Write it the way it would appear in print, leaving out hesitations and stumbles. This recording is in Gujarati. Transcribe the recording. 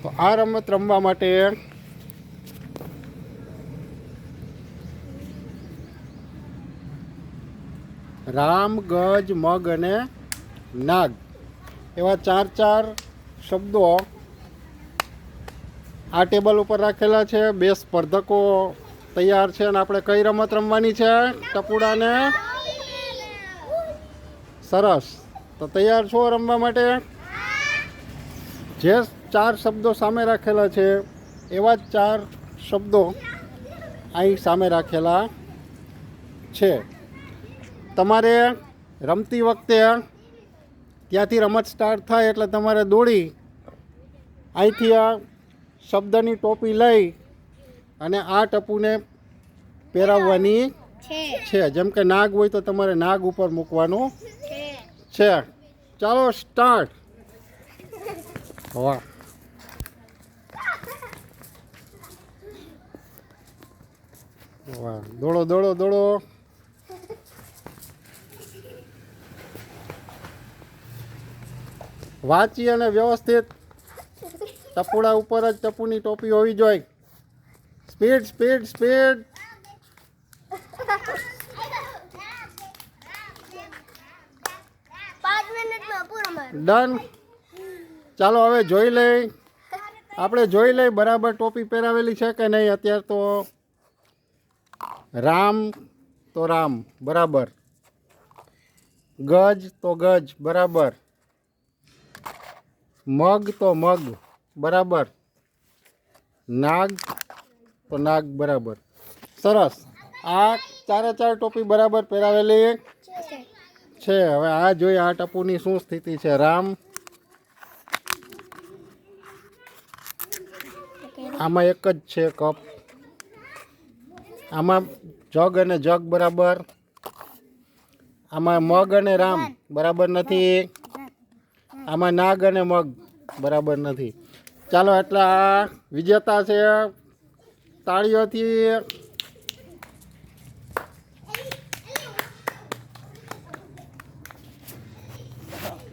તો આ રમત રમવા માટે રામ, ગજ, મગ અને નાગ એવા 4 શબ્દો આ ટેબલ ઉપર રાખેલા છે. 2 સ્પર્ધકો તૈયાર છે અને આપણે કઈ રમત રમવાની છે? ટપુડાને. સરસ. તો તૈયાર છો રમવા માટે? જે 4 શબ્દો સામે રાખેલા છે એવા જ 4 શબ્દો અહીં સામે રાખેલા છે. તમારે રમતી વખતે ત્યાંથી રમત સ્ટાર્ટ થાય એટલે તમારે દોડી અહીંથી આ શબ્દની ટોપી લઈ અને આ ટપુને પહેરાવવાની છે. જેમ કે નાગ હોય તો તમારે નાગ ઉપર મૂકવાનું છે. ચાલો સ્ટાર્ટ. વાહ, વાહ, દોડો દોડો દોડો. વાંચી અને વ્યવસ્થિત ટપુડા ઉપર જ ટપુની ટોપી હોવી જોઈએ. Speed speed speed. ડન. ચાલો હવે જોઈ લઈ, આપણે જોઈ લઈ બરાબર ટોપી પહેરાવેલી છે કે નહીં. અત્યારે તો રામ તો રામ બરાબર, ગજ તો ગજ બરાબર, મગ તો મગ બરાબર, નાગ તો નાગ બરાબર. સરસ. આ 4 ટોપી બરાબર પહેરાવેલી છે. હવે આ જોઈએ આ ટપુની શું સ્થિતિ છે. રામ, આમાં એક જ છે કપ. આમાં જગ અને જગ બરાબર. આમાં મગ અને રામ બરાબર નથી. આમાં નાગ અને મગ બરાબર નથી. ચાલો એટલે આ વિજેતા છે. તાળીઓથી